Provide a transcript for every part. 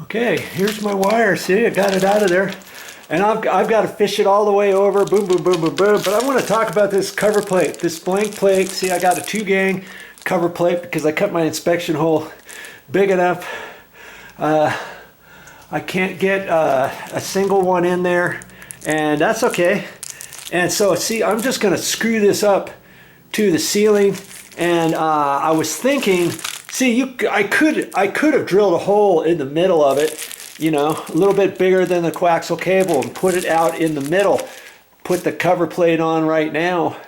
Okay, here's my wire. See, I got it out of there. And I've got to fish it all the way over, boom, boom, boom, boom, boom. But I want to talk about this cover plate, this blank plate. See, I got a 2-gang cover plate because I cut my inspection hole big enough. I can't get a single one in there, and that's okay. And so, see, I'm just going to screw this up to the ceiling. And I was thinking, see, I could have drilled a hole in the middle of it, you know, a little bit bigger than the coaxial cable, and put it out in the middle. Put the cover plate on right now,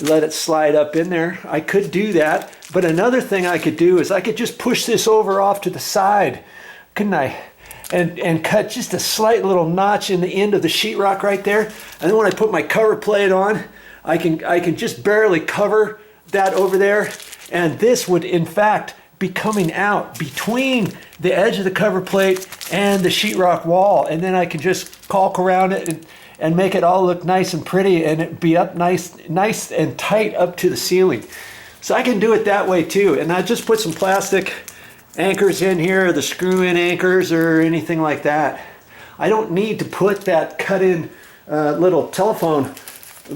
let it slide up in there. I could do that, but another thing I could do is I could just push this over off to the side, couldn't I? And cut just a slight little notch in the end of the sheetrock right there. And then when I put my cover plate on, I can just barely cover that over there, and this would in fact be coming out between the edge of the cover plate and the sheetrock wall, and then I can just caulk around it and make it all look nice and pretty, and it be up nice and tight up to the ceiling. So I can do it that way too. And I just put some plastic anchors in here, the screw-in anchors or anything like that. I don't need to put that cut-in little telephone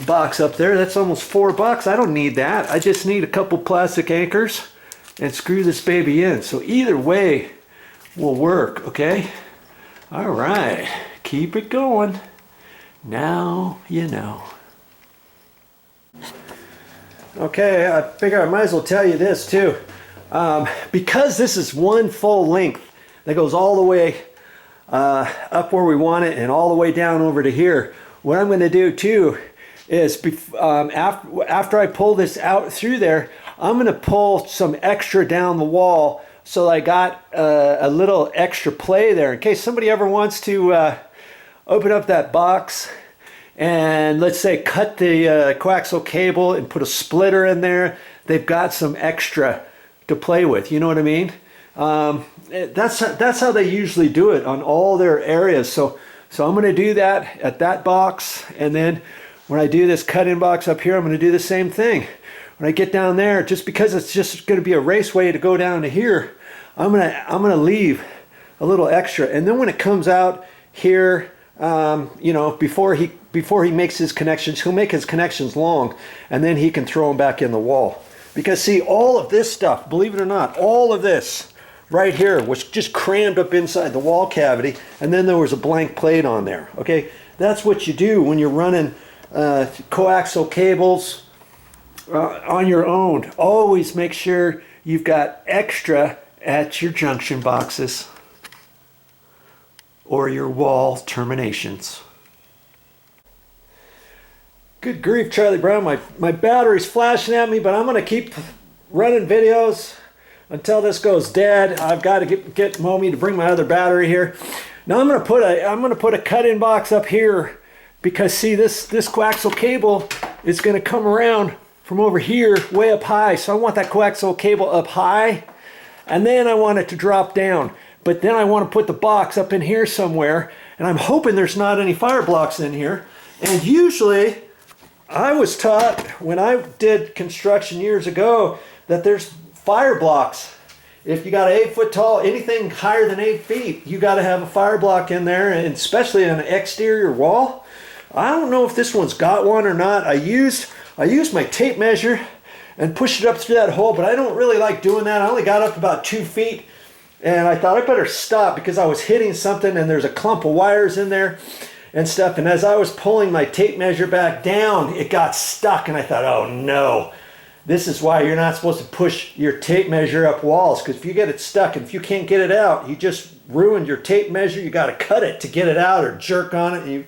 box up there. That's almost $4. I don't need that. I just need a couple plastic anchors and screw this baby in. So either way will work, okay? All right, keep it going. Now you know. Okay, I figure I might as well tell you this too. Because this is one full length that goes all the way up where we want it and all the way down over to here, what I'm going to do too is after I pull this out through there, I'm going to pull some extra down the wall so I got a little extra play there in case somebody ever wants to open up that box and, let's say, cut the coaxial cable and put a splitter in there. They've got some extra to play with, you know what I mean? That's how they usually do it on all their areas. So I'm going to do that at that box, and then when I do this cut-in box up here, I'm going to do the same thing. When I get down there, just because it's just going to be a raceway to go down to here, I'm gonna leave a little extra, and then when it comes out here, you know, before he makes his connections, he'll make his connections long, and then he can throw them back in the wall. Because see, all of this stuff, believe it or not, all of this right here was just crammed up inside the wall cavity, and then there was a blank plate on there. Okay, that's what you do when you're running coaxial cables on your own. Always make sure you've got extra at your junction boxes or your wall terminations. Good grief, Charlie Brown, my battery's flashing at me, but I'm going to keep running videos until this goes dead. I've got to get Momi to bring my other battery here. Now I'm going to put a cut-in box up here, because see, this coaxial cable is going to come around from over here way up high. So I want that coaxial cable up high, and then I want it to drop down. But then I want to put the box up in here somewhere, and I'm hoping there's not any fire blocks in here. And usually, I was taught when I did construction years ago that there's fire blocks. If you got 8 foot tall, anything higher than 8 feet, you got to have a fire block in there, and especially on an exterior wall. I don't know if this one's got one or not. I used my tape measure and pushed it up through that hole, but I don't really like doing that. I only got up about 2 feet, and I thought I better stop because I was hitting something and there's a clump of wires in there and stuff. And as I was pulling my tape measure back down, it got stuck, and I thought, oh no. This is why you're not supposed to push your tape measure up walls, because if you get it stuck and if you can't get it out, you just ruined your tape measure. You got to cut it to get it out or jerk on it,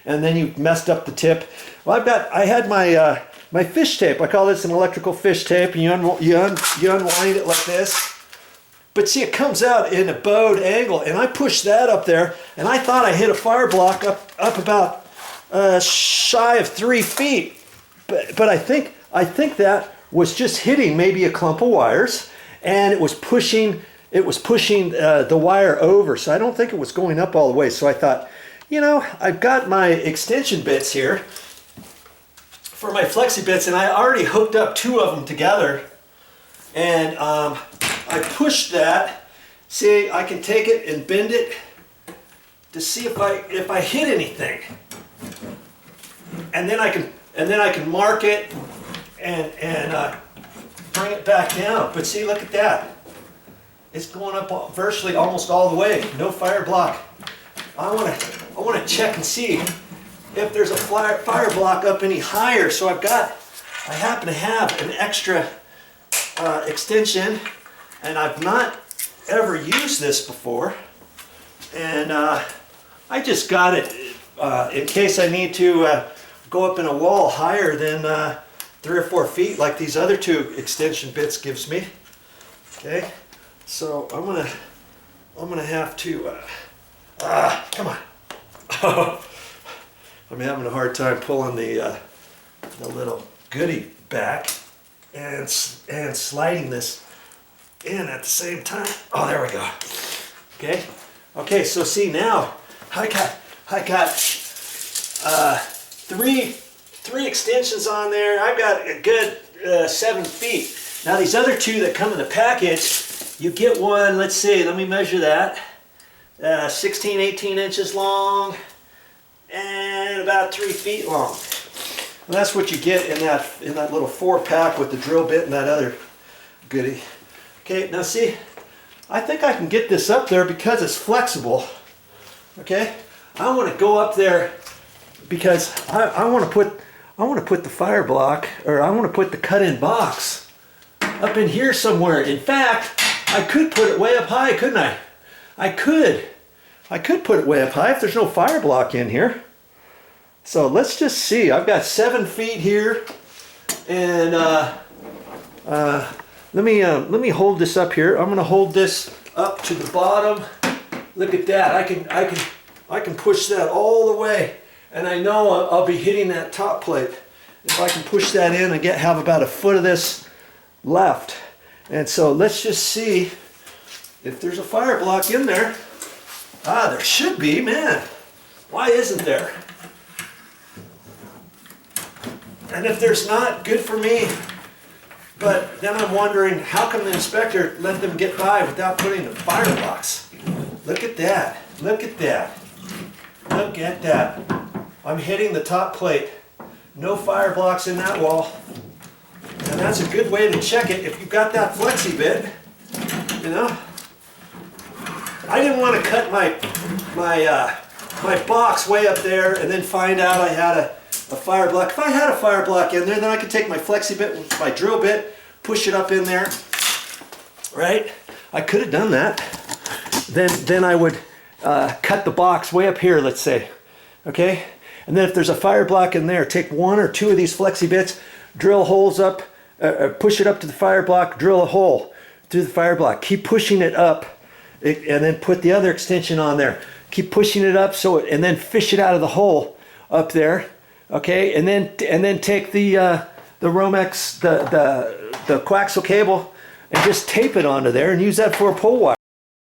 and then you messed up the tip. Well, I had my my fish tape. I call this an electrical fish tape. And you unwind it like this. But see, it comes out in a bowed angle, and I pushed that up there, and I thought I hit a fire block up about shy of 3 feet. But I think that was just hitting maybe a clump of wires, and it was pushing the wire over. So I don't think it was going up all the way. So I thought, you know, I've got my extension bits here for my flexi bits, and I already hooked up 2 of them together, and I pushed that. See, I can take it and bend it to see if I hit anything, and then I can mark it and bring it back down. But see, look at that. It's going up virtually almost all the way. No fire block. I want to check and see if there's a fire block up any higher. So I happen to have an extra extension, and I've not ever used this before, and I just got it in case I need to go up in a wall higher than 3 or 4 feet like these other 2 extension bits gives me. Okay, so I'm gonna have to come on. I'm having a hard time pulling the little goodie back and sliding this in at the same time. Oh, there we go. Okay. Okay. So see, now I got three extensions on there. I've got a good 7 feet. Now these other 2 that come in the package, you get one. Let's see. Let me measure that. 16, 18 inches long and about 3 feet long. And that's what you get in that little 4-pack with the drill bit and that other goodie. Okay, now see, I think I can get this up there because it's flexible. Okay, I want to go up there because I want to put the fire block, or I want to put the cut-in box up in here somewhere. In fact, I could put it way up high, couldn't I? I could put it way up high if there's no fire block in here. So let's just see. I've got 7 feet here, and let me hold this up here. I'm going to hold this up to the bottom. Look at that. I can push that all the way, and I know I'll be hitting that top plate. If I can push that in and have about a foot of this left. And so let's just see if there's a fire block in there. Ah, there should be, man. Why isn't there? And if there's not, good for me. But then I'm wondering, how come the inspector let them get by without putting the fire blocks? Look at that. Look at that. Look at that. I'm hitting the top plate. No fire blocks in that wall. And that's a good way to check it if you've got that flexi bit. You know? I didn't want to cut my box way up there and then find out I had a fire block. If I had a fire block in there, then I could take my flexi bit with my drill bit, push it up in there, right? I could have done that. Then I would cut the box way up here, let's say, okay? And then if there's a fire block in there, take 1 or 2 of these flexi bits, drill holes up, push it up to the fire block, drill a hole through the fire block, keep pushing it up, and then put the other extension on there. Keep pushing it up, and then fish it out of the hole up there. Okay, and then take the Romex, the coaxial cable, and just tape it onto there and use that for a pull wire.